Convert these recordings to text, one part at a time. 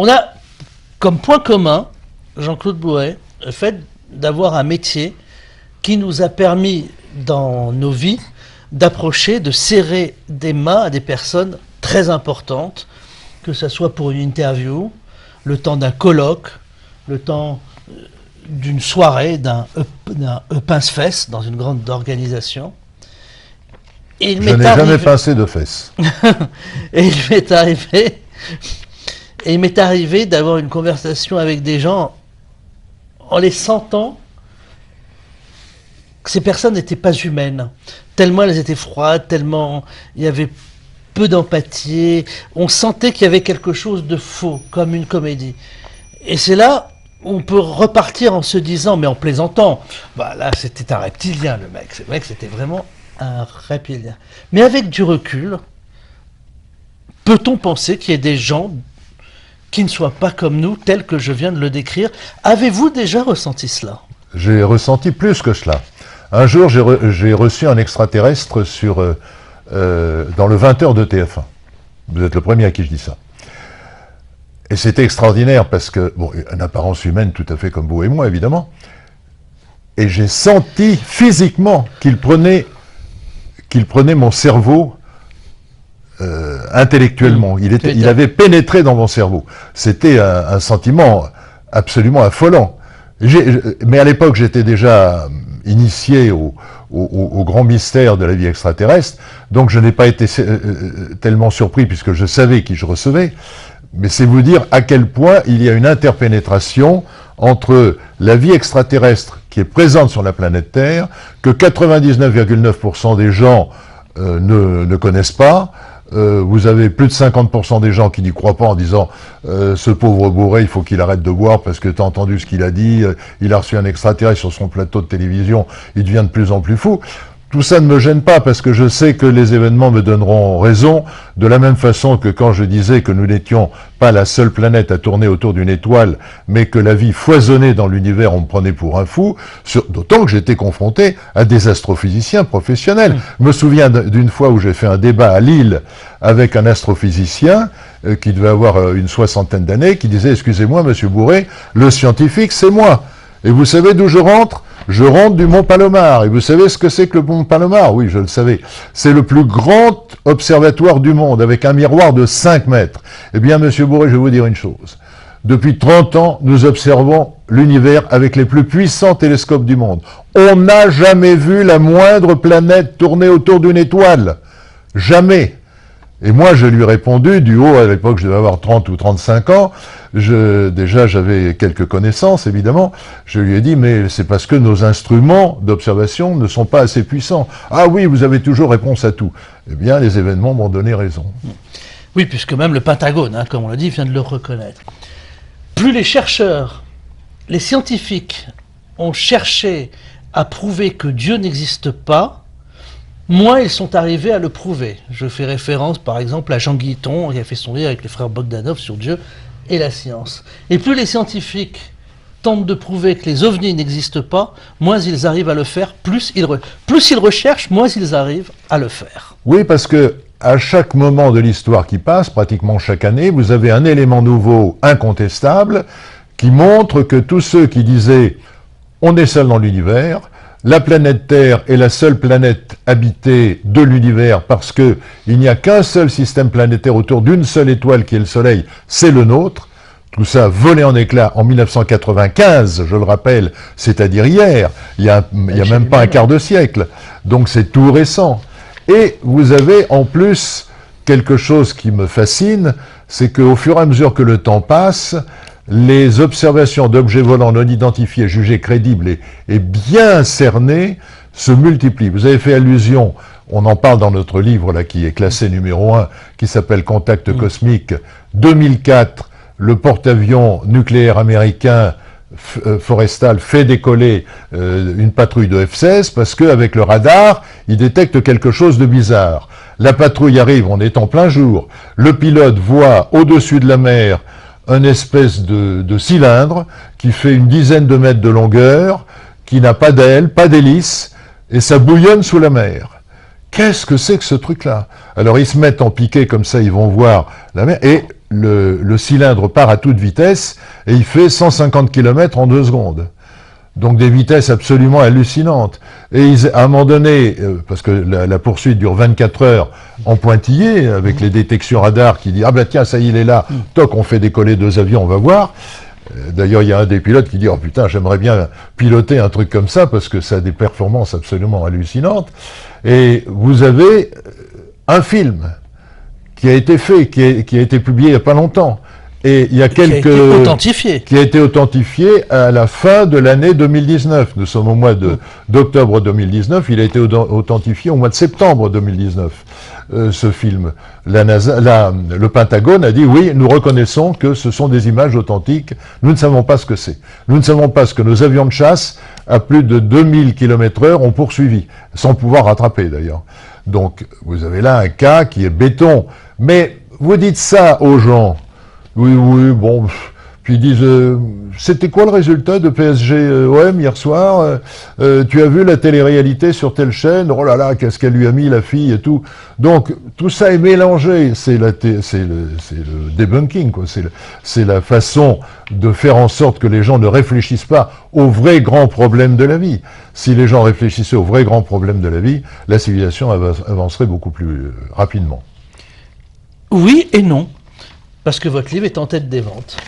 On a comme point commun, Jean-Claude Bourret, le fait d'avoir un métier qui nous a permis, dans nos vies, d'approcher, de serrer des mains à des personnes très importantes, que ce soit pour une interview, le temps d'un colloque, le temps d'une soirée, d'un pince-fesse dans une grande organisation. Et je n'ai jamais pincé de fesses. Et il m'est arrivé d'avoir une conversation avec des gens en les sentant que ces personnes n'étaient pas humaines, tellement elles étaient froides, tellement il y avait peu d'empathie, on sentait qu'il y avait quelque chose de faux, comme une comédie. Et c'est là où on peut repartir en se disant, mais en plaisantant, bah là c'était un reptilien le mec, c'est vrai que c'était vraiment un reptilien. Mais avec du recul, peut-on penser qu'il y ait des gens qui ne soient pas comme nous, tels que je viens de le décrire? Avez-vous déjà ressenti cela? J'ai ressenti plus que cela. Un jour, j'ai reçu un extraterrestre dans le 20h de TF1. Vous êtes le premier à qui je dis ça. Et c'était extraordinaire parce que, bon, une apparence humaine tout à fait comme vous et moi, évidemment. Et j'ai senti physiquement qu'il prenait mon cerveau intellectuellement. Il avait pénétré dans mon cerveau. C'était un sentiment absolument affolant. Mais à l'époque, j'étais déjà initié au grand mystère de la vie extraterrestre, donc je n'ai pas été tellement surpris puisque je savais qui je recevais. Mais c'est vous dire à quel point il y a une interpénétration entre la vie extraterrestre qui est présente sur la planète Terre, que 99,9% des gens ne connaissent pas. Vous avez plus de 50% des gens qui n'y croient pas en disant ce pauvre Bourret, il faut qu'il arrête de boire parce que t'as entendu ce qu'il a dit, il a reçu un extraterrestre sur son plateau de télévision, il devient de plus en plus fou. Tout ça ne me gêne pas parce que je sais que les événements me donneront raison, de la même façon que quand je disais que nous n'étions pas la seule planète à tourner autour d'une étoile, mais que la vie foisonnait dans l'univers, on me prenait pour un fou, d'autant que j'étais confronté à des astrophysiciens professionnels. Je me souviens d'une fois où j'ai fait un débat à Lille avec un astrophysicien qui devait avoir une soixantaine d'années, qui disait « Excusez-moi, monsieur Bourret, le scientifique, c'est moi. Et vous savez d'où je rentre ? Je rentre du Mont Palomar. Et vous savez ce que c'est que le Mont Palomar ? Oui, je le savais. C'est le plus grand observatoire du monde, avec un miroir de 5 mètres. Eh bien, monsieur Bourret, je vais vous dire une chose. Depuis 30 ans, nous observons l'univers avec les plus puissants télescopes du monde. On n'a jamais vu la moindre planète tourner autour d'une étoile. Jamais. Et moi, je lui ai répondu, du haut, à l'époque, je devais avoir 30 ou 35 ans, déjà, j'avais quelques connaissances, évidemment, je lui ai dit, mais c'est parce que nos instruments d'observation ne sont pas assez puissants. Ah oui, vous avez toujours réponse à tout. Eh bien, les événements m'ont donné raison. Oui, puisque même le Pentagone, comme on l'a dit, vient de le reconnaître. Plus les chercheurs, les scientifiques ont cherché à prouver que Dieu n'existe pas, moins ils sont arrivés à le prouver. Je fais référence par exemple à Jean Guiton, qui a fait son livre avec les frères Bogdanov sur Dieu et la science. Et plus les scientifiques tentent de prouver que les ovnis n'existent pas, moins ils arrivent à le faire, plus ils recherchent, moins ils arrivent à le faire. Oui, parce que à chaque moment de l'histoire qui passe, pratiquement chaque année, vous avez un élément nouveau, incontestable, qui montre que tous ceux qui disaient « on est seul dans l'univers », la planète Terre est la seule planète habitée de l'univers parce que il n'y a qu'un seul système planétaire autour d'une seule étoile qui est le Soleil, c'est le nôtre. Tout ça a volé en éclats en 1995, je le rappelle, c'est-à-dire hier, il y a même pas un quart de siècle. Donc c'est tout récent. Et vous avez en plus quelque chose qui me fascine, c'est qu'au fur et à mesure que le temps passe, les observations d'objets volants non identifiés, jugés crédibles et bien cernés, se multiplient. Vous avez fait allusion, on en parle dans notre livre là qui est classé numéro 1, qui s'appelle Contact cosmique. 2004, le porte-avions nucléaire américain Forrestal fait décoller une patrouille de F-16 parce qu'avec le radar, il détecte quelque chose de bizarre. La patrouille arrive, on est en plein jour. Le pilote voit au-dessus de la mer un espèce de cylindre qui fait une dizaine de mètres de longueur, qui n'a pas d'aile, pas d'hélice, et ça bouillonne sous la mer. qu'est-ce que c'est que ce truc-là? Alors ils se mettent en piqué comme ça, ils vont voir la mer, et le cylindre part à toute vitesse, et il fait 150 km en 2 secondes. Donc des vitesses absolument hallucinantes. Et à un moment donné, parce que la poursuite dure 24 heures en pointillé, avec les détections radar qui dit « Ah ben tiens, ça y est, il est là, toc, on fait décoller 2 avions, on va voir ». D'ailleurs, il y a un des pilotes qui dit « Oh putain, j'aimerais bien piloter un truc comme ça, parce que ça a des performances absolument hallucinantes ». Et vous avez un film qui a été fait, qui a été publié il n'y a pas longtemps. Et il y a quelques... Qui a été authentifié. Qui a été authentifié à la fin de l'année 2019. Nous sommes au mois d'octobre 2019. Il a été authentifié au mois de septembre 2019, ce film. Le Pentagone a dit, oui, nous reconnaissons que ce sont des images authentiques. Nous ne savons pas ce que c'est. Nous ne savons pas ce que nos avions de chasse, à plus de 2000 km/h, ont poursuivi, sans pouvoir rattraper d'ailleurs. Donc, vous avez là un cas qui est béton. Mais vous dites ça aux gens... Oui, bon, puis ils disent, c'était quoi le résultat de PSG-OM hier soir? Tu as vu la télé-réalité sur telle chaîne? Oh là là, qu'est-ce qu'elle lui a mis, la fille, et tout. Donc, tout ça est mélangé. C'est le debunking, quoi. C'est la façon de faire en sorte que les gens ne réfléchissent pas aux vrais grands problèmes de la vie. Si les gens réfléchissaient aux vrais grands problèmes de la vie, la civilisation avancerait beaucoup plus rapidement. Oui et non. Parce que votre livre est en tête des ventes.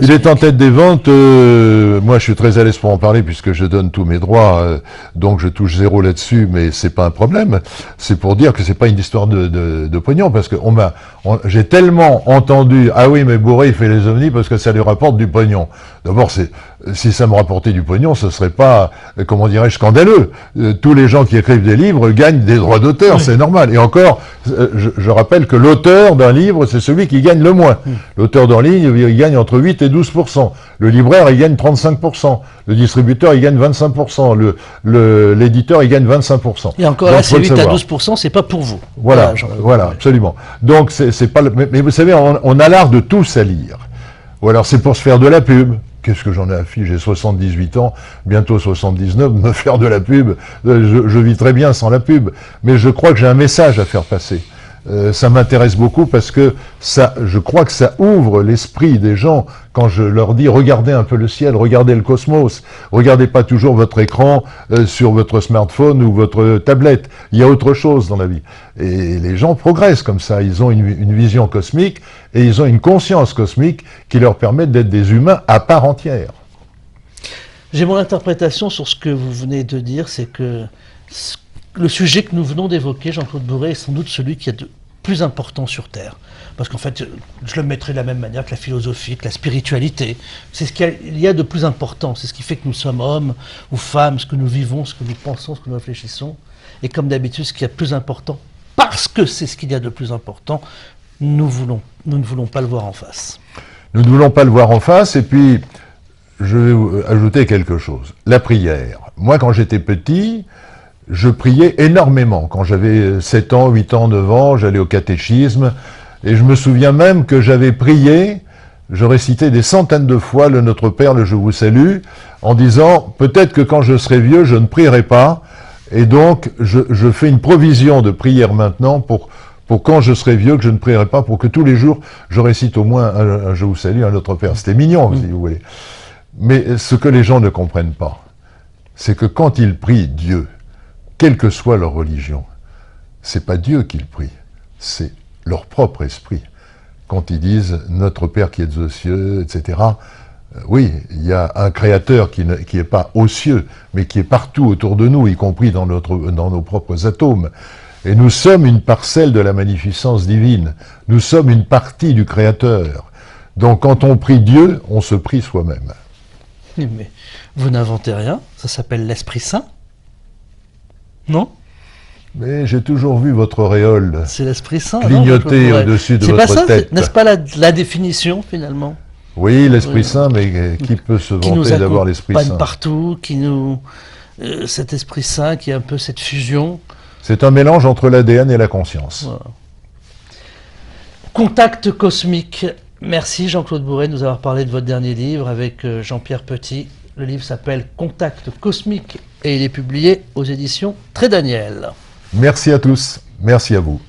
Il est en tête des ventes. Moi, je suis très à l'aise pour en parler puisque je donne tous mes droits, donc je touche 0 là-dessus, mais c'est pas un problème. C'est pour dire que c'est pas une histoire de pognon, parce que j'ai tellement entendu, ah oui, mais Bourré il fait les ovnis parce que ça lui rapporte du pognon. D'abord, si ça me rapportait du pognon, ce serait pas, comment dirais-je, scandaleux. Tous les gens qui écrivent des livres gagnent des droits d'auteur, c'est normal. Et encore, je rappelle que l'auteur d'un livre, c'est celui qui gagne le moins. L'auteur d'un livre, il gagne entre 8 et 12%. Le libraire, il gagne 35%. Le distributeur, il gagne 25%. L'éditeur, il gagne 25%. Et encore là, c'est 8 à 12%, c'est pas pour vous. Voilà, absolument. Donc, c'est pas mais vous savez, on a l'art de tous à lire. Ou alors, c'est pour se faire de la pub. Qu'est-ce que j'en ai à fiche? J'ai 78 ans, bientôt 79, me faire de la pub, je vis très bien sans la pub. Mais je crois que j'ai un message à faire passer. Ça m'intéresse beaucoup parce que je crois que ça ouvre l'esprit des gens quand je leur dis regardez un peu le ciel, regardez le cosmos, regardez pas toujours votre écran sur votre smartphone ou votre tablette. Il y a autre chose dans la vie. Et les gens progressent comme ça. Ils ont une vision cosmique et ils ont une conscience cosmique qui leur permet d'être des humains à part entière. J'ai mon interprétation sur ce que vous venez de dire, c'est que le sujet que nous venons d'évoquer, Jean-Claude Bourré, est sans doute celui qui est de plus important sur Terre. Parce qu'en fait, je le mettrai de la même manière que la philosophie, que la spiritualité. C'est ce qu'il y a de plus important. C'est ce qui fait que nous sommes hommes ou femmes, ce que nous vivons, ce que nous pensons, ce que nous réfléchissons. Et comme d'habitude, ce qui est de plus important, parce que c'est ce qu'il y a de plus important, nous ne voulons pas le voir en face. Nous ne voulons pas le voir en face, et puis, je vais vous ajouter quelque chose. La prière. Moi, quand j'étais petit, je priais énormément. Quand j'avais 7 ans, 8 ans, 9 ans, j'allais au catéchisme, et je me souviens même que j'avais prié, je récitais des centaines de fois le Notre Père, le Je vous salue, en disant, peut-être que quand je serai vieux, je ne prierai pas, et donc je fais une provision de prière maintenant pour quand je serai vieux, que je ne prierai pas, pour que tous les jours, je récite au moins un Je vous salue, un Notre Père. C'était mignon, si vous voulez. Mais ce que les gens ne comprennent pas, c'est que quand ils prient Dieu, quelle que soit leur religion, c'est pas Dieu qu'ils prient, c'est leur propre esprit. Quand ils disent « Notre Père qui êtes aux cieux », etc., oui, il y a un créateur qui est pas aux cieux, mais qui est partout autour de nous, y compris dans nos propres atomes. Et nous sommes une parcelle de la magnificence divine. Nous sommes une partie du créateur. Donc quand on prie Dieu, on se prie soi-même. Mais vous n'inventez rien, ça s'appelle l'Esprit Saint. Non? Mais j'ai toujours vu votre auréole c'est l'Esprit Saint, clignoter au-dessus de votre tête. N'est-ce pas la définition, finalement? Oui, l'Esprit Saint, mais qui peut se vanter d'avoir l'Esprit Saint? Qui nous accompagne partout, cet Esprit Saint qui est un peu cette fusion. C'est un mélange entre l'ADN et la conscience. Voilà. Contact cosmique. Merci Jean-Claude Bourré de nous avoir parlé de votre dernier livre avec Jean-Pierre Petit. Le livre s'appelle Contact cosmique et il est publié aux éditions Trédaniel. Merci à tous. Merci à vous.